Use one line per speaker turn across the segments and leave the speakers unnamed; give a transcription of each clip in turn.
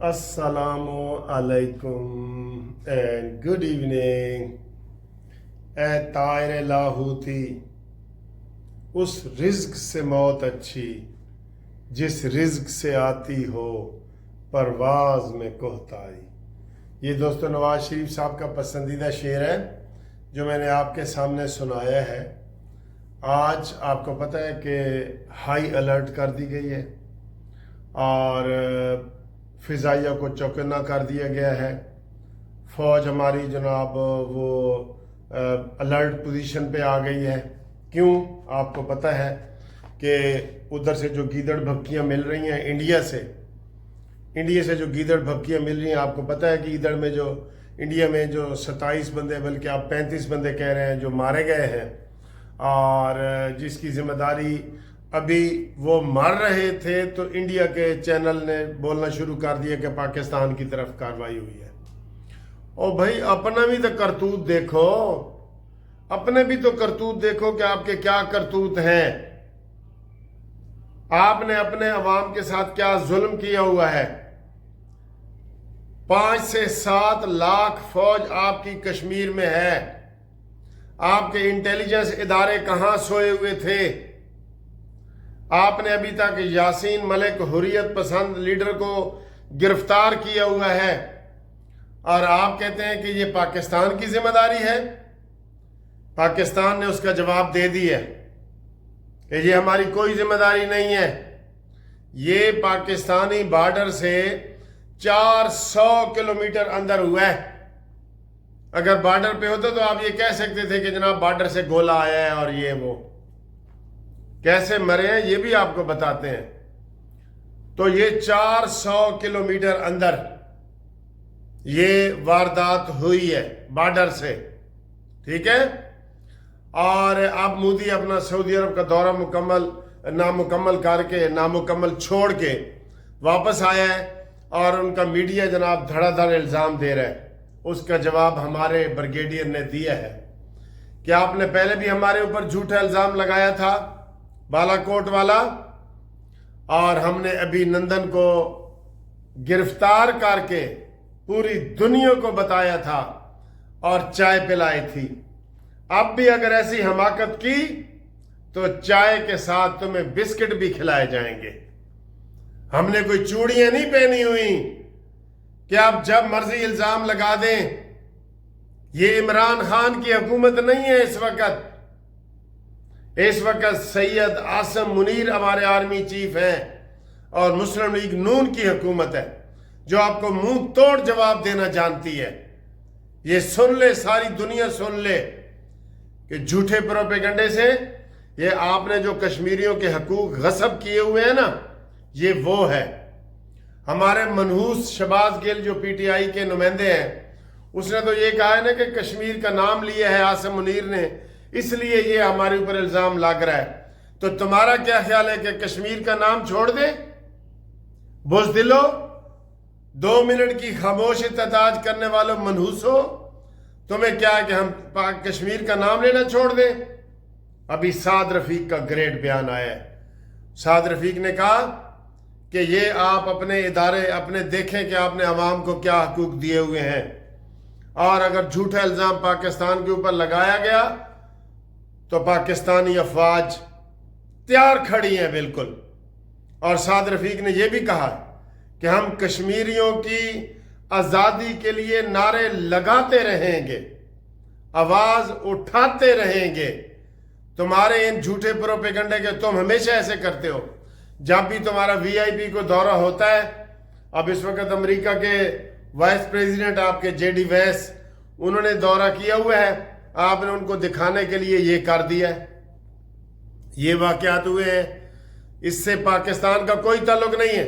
Assalamu alaikum and good evening. اے طائر لاہوتی، اس رزق سے موت اچھی جس رزق سے آتی ہو پرواز میں کوہتائی۔ یہ دوستو نواز شریف صاحب کا پسندیدہ شعر ہے جو میں نے آپ کے سامنے سنایا ہے۔ آج آپ کو پتہ ہے کہ ہائی الرٹ کر دی گئی ہے اور فضائیہ کو چوکنا کر دیا گیا ہے۔ فوج ہماری جناب وہ الرٹ پوزیشن پہ آ گئی ہے۔ کیوں؟ آپ کو پتہ ہے کہ ادھر سے جو گیدڑ بھبکیاں مل رہی ہیں انڈیا سے جو گیدڑ بھبکیاں مل رہی ہیں، آپ کو پتہ ہے کہ ادھر میں جو انڈیا میں جو 27 بندے بلکہ آپ 35 بندے کہہ رہے ہیں جو مارے گئے ہیں، اور جس کی ذمہ داری ابھی وہ مر رہے تھے تو انڈیا کے چینل نے بولنا شروع کر دیا کہ پاکستان کی طرف کارروائی ہوئی ہے۔ او بھائی اپنا بھی تو کرتوت دیکھو، اپنے بھی تو کرتوت دیکھو کہ آپ کے کیا کرتوت ہیں۔ آپ نے اپنے عوام کے ساتھ کیا ظلم کیا ہوا ہے۔ 5 سے 7 لاکھ فوج آپ کی کشمیر میں ہے۔ آپ کے انٹیلیجنس ادارے کہاں سوئے ہوئے تھے؟ آپ نے ابھی تک یاسین ملک حریت پسند لیڈر کو گرفتار کیا ہوا ہے اور آپ کہتے ہیں کہ یہ پاکستان کی ذمہ داری ہے۔ پاکستان نے اس کا جواب دے دیا کہ یہ ہماری کوئی ذمہ داری نہیں ہے۔ یہ پاکستانی بارڈر سے 400 کلومیٹر اندر ہوا ہے۔ اگر بارڈر پہ ہوتا تو آپ یہ کہہ سکتے تھے کہ جناب بارڈر سے گولہ آیا ہے اور یہ وہ کیسے مرے ہیں یہ بھی آپ کو بتاتے ہیں۔ تو یہ 400 کلومیٹر اندر یہ واردات ہوئی ہے بارڈر سے، ٹھیک ہے۔ اور اب مودی اپنا سعودی عرب کا دورہ نامکمل چھوڑ کے واپس آیا ہے اور ان کا میڈیا جناب دھڑا دھڑ الزام دے رہا ہے۔ اس کا جواب ہمارے بریگیڈیئر نے دیا ہے کہ آپ نے پہلے بھی ہمارے اوپر جھوٹا الزام لگایا تھا بالا کوٹ والا، اور ہم نے ابھی نندن کو گرفتار کر کے پوری دنیا کو بتایا تھا اور چائے پلائی تھی۔ اب بھی اگر ایسی حماقت کی تو چائے کے ساتھ تمہیں بسکٹ بھی کھلائے جائیں گے۔ ہم نے کوئی چوڑیاں نہیں پہنی ہوئی کہ آپ جب مرضی الزام لگا دیں۔ یہ عمران خان کی حکومت نہیں ہے اس وقت سید عاصم منیر ہمارے آرمی چیف ہیں اور مسلم لیگ نون کی حکومت ہے جو آپ کو منہ توڑ جواب دینا جانتی ہے۔ یہ سن لے، ساری دنیا سن لے کہ جھوٹے پروپیگنڈے سے یہ آپ نے جو کشمیریوں کے حقوق غصب کیے ہوئے ہیں نا، یہ وہ ہے۔ ہمارے منحوس شہباز گل جو پی ٹی آئی کے نمائندے ہیں، اس نے تو یہ کہا ہے نا کہ کشمیر کا نام لیا ہے عاصم منیر نے، اس لیے یہ ہمارے اوپر الزام لگ رہا ہے۔ تو تمہارا کیا خیال ہے کہ کشمیر کا نام چھوڑ دے؟ بزدلو، 2 منٹ کی خاموش احتجاج کرنے والوں منحوسو، تمہیں کیا ہے کہ ہم کشمیر کا نام لینا چھوڑ دیں؟ ابھی سعد رفیق کا گریٹ بیان آیا ہے۔ سعد رفیق نے کہا کہ یہ آپ اپنے ادارے اپنے دیکھیں کہ آپ نے عوام کو کیا حقوق دیے ہوئے ہیں، اور اگر جھوٹا الزام پاکستان کے اوپر لگایا گیا تو پاکستانی افواج تیار کھڑی ہیں بالکل۔ اور سعد رفیق نے یہ بھی کہا کہ ہم کشمیریوں کی آزادی کے لیے نعرے لگاتے رہیں گے، آواز اٹھاتے رہیں گے۔ تمہارے ان جھوٹے پروپیگنڈے کے تم ہمیشہ ایسے کرتے ہو۔ جب بھی تمہارا وی آئی پی کو دورہ ہوتا ہے، اب اس وقت امریکہ کے وائس پریزیڈنٹ آپ کے جے ڈی وینس انہوں نے دورہ کیا ہوا ہے، آپ نے ان کو دکھانے کے لیے یہ کر دیا ہے۔ یہ واقعات ہوئے ہیں، اس سے پاکستان کا کوئی تعلق نہیں ہے۔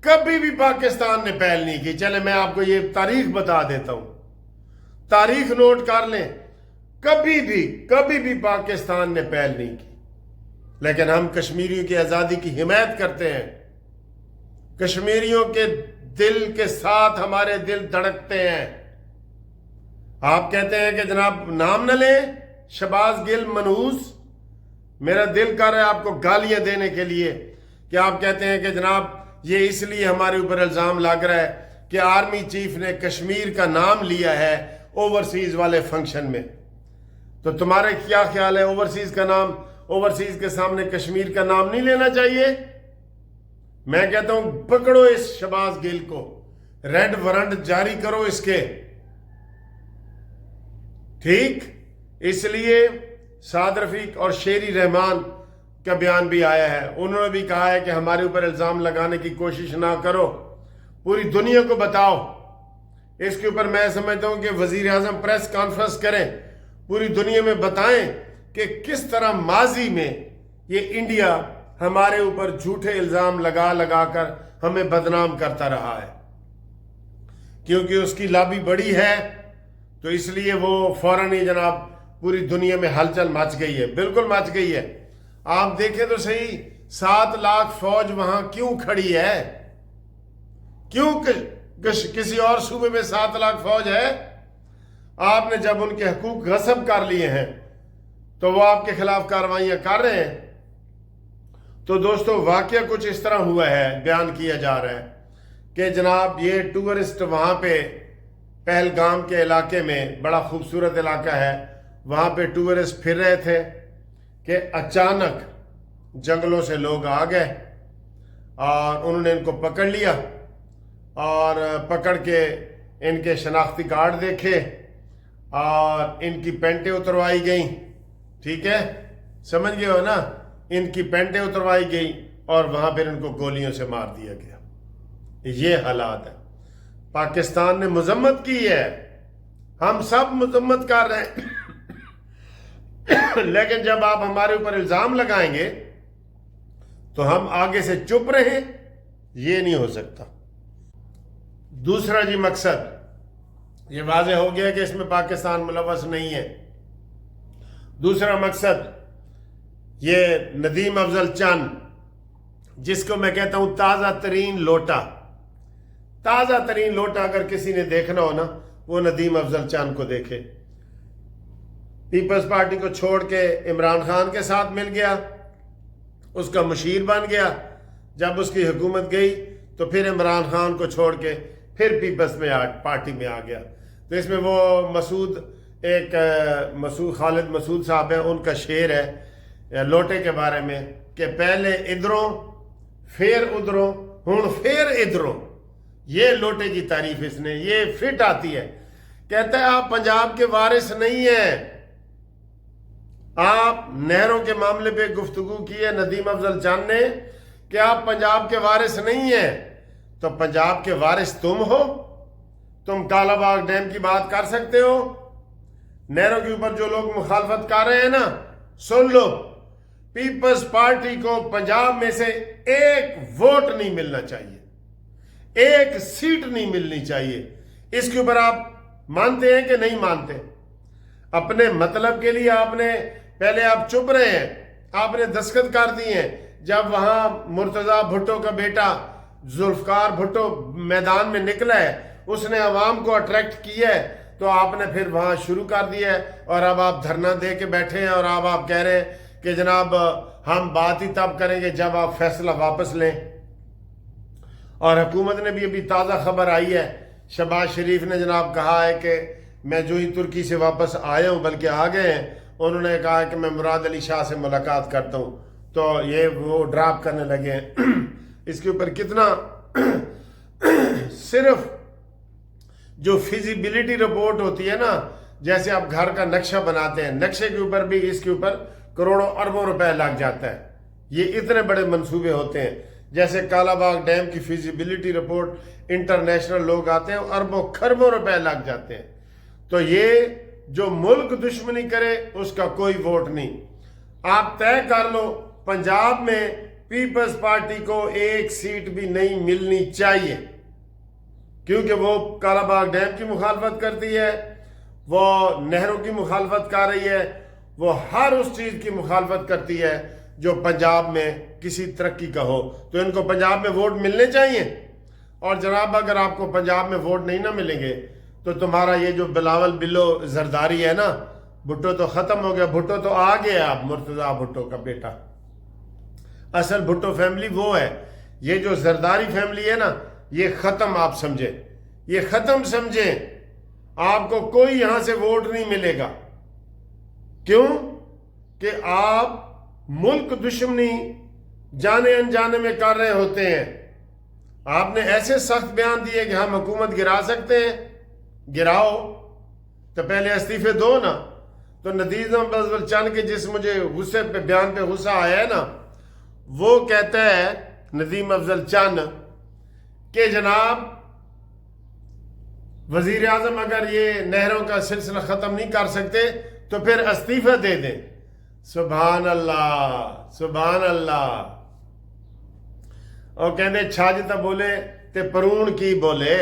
کبھی بھی پاکستان نے پہل نہیں کی۔ چلے میں آپ کو یہ تاریخ بتا دیتا ہوں، تاریخ نوٹ کر لیں، کبھی بھی پاکستان نے پہل نہیں کی۔ لیکن ہم کشمیریوں کی آزادی کی حمایت کرتے ہیں۔ کشمیریوں کے دل کے ساتھ ہمارے دل دھڑکتے ہیں۔ آپ کہتے ہیں کہ جناب نام نہ لیں، شہباز گل منحوس، میرا دل کر رہا ہے آپ کو گالیاں دینے کے لیے کہ آپ کہتے ہیں کہ جناب یہ اس لیے ہمارے اوپر الزام لگ رہا ہے کہ آرمی چیف نے کشمیر کا نام لیا ہے اوورسیز والے فنکشن میں. تو تمہارے کیا خیال ہے اوورسیز کا نام، اوورسیز کے سامنے کشمیر کا نام نہیں لینا چاہیے؟ میں کہتا ہوں پکڑو اس شہباز گل کو، ریڈ وارنٹ جاری کرو اس کے. ٹھیک، اس لیے سعد رفیق اور شیری رحمان کا بیان بھی آیا ہے. انہوں نے بھی کہا ہے کہ ہمارے اوپر الزام لگانے کی کوشش نہ کرو، پوری دنیا کو بتاؤ. اس کے اوپر میں سمجھتا ہوں کہ وزیر اعظم پریس کانفرنس کریں، پوری دنیا میں بتائیں کہ کس طرح ماضی میں یہ انڈیا ہمارے اوپر جھوٹے الزام لگا لگا کر ہمیں بدنام کرتا رہا ہے. کیونکہ اس کی لابی بڑی ہے تو اس لیے وہ فوراً ہی جناب پوری دنیا میں ہلچل مچ گئی ہے، بالکل مچ گئی ہے. آپ دیکھیں تو صحیح 7 لاکھ فوج وہاں کیوں کھڑی ہے؟ کیوں کسی اور صوبے میں 7 لاکھ فوج ہے؟ آپ نے جب ان کے حقوق غصب کر لیے ہیں تو وہ آپ کے خلاف کارروائیاں کر رہے ہیں. تو دوستو واقعہ کچھ اس طرح ہوا ہے، بیان کیا جا رہا ہے کہ جناب یہ ٹورسٹ وہاں پہ پہلگام کے علاقے میں، بڑا خوبصورت علاقہ ہے، وہاں پہ ٹورسٹ پھر رہے تھے کہ اچانک جنگلوں سے لوگ آ گئے اور انہوں نے ان کو پکڑ لیا اور پکڑ کے ان کے شناختی کارڈ دیکھے اور ان کی پینٹیں اتروائی گئیں. ٹھیک ہے، سمجھ گئے ہو نا؟ ان کی پینٹیں اتروائی گئیں اور وہاں پھر ان کو گولیوں سے مار دیا گیا. یہ حالات ہے. پاکستان نے مذمت کی ہے، ہم سب مذمت کر رہے ہیں لیکن جب آپ ہمارے اوپر الزام لگائیں گے تو ہم آگے سے چپ رہیں، یہ نہیں ہو سکتا. دوسرا جی مقصد یہ واضح ہو گیا کہ اس میں پاکستان ملوث نہیں ہے. دوسرا مقصد یہ ندیم افضل چند، جس کو میں کہتا ہوں تازہ ترین لوٹا، تازہ ترین لوٹا اگر کسی نے دیکھنا ہو نا وہ ندیم افضل چند کو دیکھے. پیپلز پارٹی کو چھوڑ کے عمران خان کے ساتھ مل گیا، اس کا مشیر بن گیا. جب اس کی حکومت گئی تو پھر عمران خان کو چھوڑ کے پھر پیپلز پارٹی میں آ گیا. تو اس میں وہ خالد مسعود صاحب ہیں، ان کا شعر ہے لوٹے کے بارے میں کہ پہلے ادھروں پھر ادھروں ہن پھر ادھروں. یہ لوٹے کی تعریف اس نے، یہ فٹ آتی ہے. کہتا ہے آپ پنجاب کے وارث نہیں ہیں. آپ نہروں کے معاملے پہ گفتگو کی ہے ندیم افضل چند نے کہ آپ پنجاب کے وارث نہیں ہیں. تو پنجاب کے وارث تم ہو، تم کالا باغ ڈیم کی بات کر سکتے ہو. نہروں کے اوپر جو لوگ مخالفت کر رہے ہیں نا، سن لو، پیپلز پارٹی کو پنجاب میں سے ایک ووٹ نہیں ملنا چاہیے، ایک سیٹ نہیں ملنی چاہیے. اس کے اوپر آپ مانتے ہیں کہ نہیں مانتے؟ اپنے مطلب کے لیے آپ نے پہلے آپ چپ رہے ہیں، آپ نے دستخط کر دیے ہیں. جب وہاں مرتضیٰ بھٹو کا بیٹا ذوالفقار بھٹو میدان میں نکلا ہے، اس نے عوام کو اٹریکٹ کیا ہے، تو آپ نے پھر وہاں شروع کر دیا ہے اور اب آپ دھرنا دے کے بیٹھے ہیں اور اب آپ کہہ رہے ہیں کہ جناب ہم بات ہی تب کریں گے جب آپ فیصلہ واپس لیں. اور حکومت نے بھی ابھی تازہ خبر آئی ہے، شہباز شریف نے جناب کہا ہے کہ میں جو ہی ترکی سے واپس آیا ہوں بلکہ آ گئے ہیں، انہوں نے کہا کہ میں مراد علی شاہ سے ملاقات کرتا ہوں. تو یہ وہ ڈراپ کرنے لگے ہیں. اس کے اوپر کتنا صرف جو فیزیبلٹی رپورٹ ہوتی ہے نا، جیسے آپ گھر کا نقشہ بناتے ہیں، نقشے کے اوپر بھی اس کے اوپر کروڑوں اربوں روپے لگ جاتا ہے. یہ اتنے بڑے منصوبے ہوتے ہیں. جیسے کالا باغ ڈیم کی فیزیبلٹی رپورٹ انٹرنیشنل لوگ آتے ہیں، اربوں خربوں روپے لگ جاتے ہیں. تو یہ جو ملک دشمنی کرے اس کا کوئی ووٹ نہیں. آپ طے کر لو پنجاب میں پیپلز پارٹی کو ایک سیٹ بھی نہیں ملنی چاہیے، کیونکہ وہ کالا باغ ڈیم کی مخالفت کرتی ہے، وہ نہروں کی مخالفت کر رہی ہے، وہ ہر اس چیز کی مخالفت کرتی ہے جو پنجاب میں کسی ترقی کا ہو. تو ان کو پنجاب میں ووٹ ملنے چاہیے. اور جناب اگر آپ کو پنجاب میں ووٹ نہیں نہ ملیں گے تو تمہارا یہ جو بلاول بلو زرداری ہے نا، بھٹو تو ختم ہو گیا. بھٹو تو آ گیا، آپ مرتضیٰ بھٹو کا بیٹا. اصل بھٹو فیملی وہ ہے، یہ جو زرداری فیملی ہے نا، یہ ختم آپ سمجھے. یہ ختم سمجھیں، آپ کو کوئی یہاں سے ووٹ نہیں ملے گا۔ کیوں کہ آپ ملک دشمنی جانے انجانے میں کر رہے ہوتے ہیں۔ آپ نے ایسے سخت بیان دیے کہ ہم حکومت گرا سکتے ہیں، گراؤ، تو پہلے استعفے دو نا۔ تو ندیم افضل چند کے جس مجھے غصے پہ بیان پہ غصہ آیا ہے نا، وہ کہتا ہے ندیم افضل چند کہ جناب وزیر اعظم اگر یہ نہروں کا سلسلہ ختم نہیں کر سکتے تو پھر استعفے دے دیں۔ سبحان اللہ، سبحان اللہ۔ اور کہنے چھاجتا بولے تے پرون کی بولے۔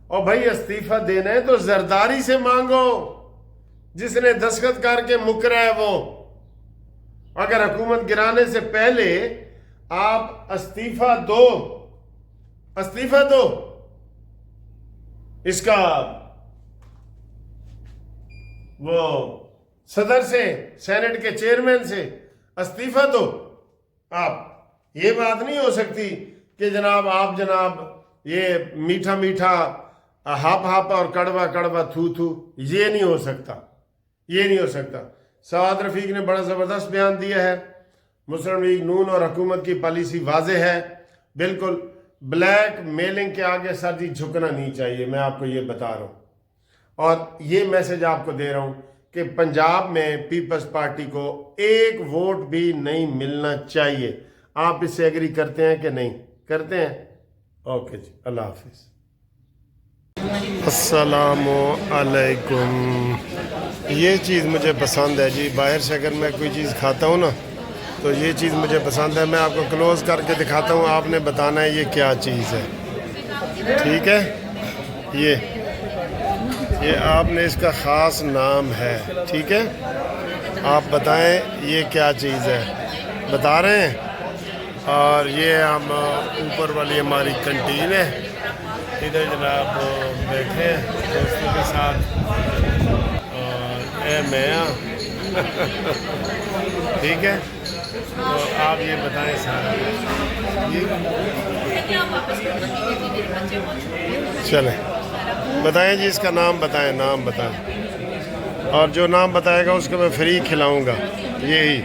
اور بھائی استعفیٰ دینا ہے تو زرداری سے مانگو، جس نے دستخط کر کے مکرا ہے وہ۔ اگر حکومت گرانے سے پہلے آپ استعفیٰ دو، استعفیٰ دو، اس کا وہ صدر سے، سینٹ کے چیئرمین سے استعفیٰ دو۔ آپ یہ بات نہیں ہو سکتی کہ جناب آپ جناب یہ میٹھا میٹھا ہاپ ہاپا اور کڑوا کڑوا تھو تھو، یہ نہیں ہو سکتا، یہ نہیں ہو سکتا۔ سعد رفیق نے بڑا زبردست بیان دیا ہے۔ مسلم لیگ نون اور حکومت کی پالیسی واضح ہے، بالکل بلیک میلنگ کے آگے سر جی جھکنا نہیں چاہیے، میں آپ کو یہ بتا رہا ہوں۔ اور یہ میسج آپ کو دے رہا ہوں کہ پنجاب میں پیپلز پارٹی کو ایک ووٹ بھی نہیں ملنا چاہیے۔ آپ اس سے ایگری کرتے ہیں کہ نہیں کرتے ہیں؟ اوکے جی، اللہ حافظ۔ السلام علیکم۔ یہ چیز مجھے پسند ہے جی، باہر سے اگر میں کوئی چیز کھاتا ہوں نا تو یہ چیز مجھے پسند ہے۔ میں آپ کو کلوز کر کے دکھاتا ہوں، آپ نے بتانا ہے یہ کیا چیز ہے، ٹھیک ہے؟ یہ آپ نے اس کا خاص نام ہے، ٹھیک ہے؟ آپ بتائیں یہ کیا چیز ہے، بتا رہے ہیں؟ اور یہ ہم اوپر والی ہماری کنٹین ہے، ادھر جناب بیٹھے ہیں دوستوں کے ساتھ، اور اے میں ٹھیک ہے؟ تو آپ یہ بتائیں سارا چلیں بتائیں جی، اس کا نام بتائیں، نام بتائیں، اور جو نام بتائے گا اس کو میں فری کھلاؤں گا، یہی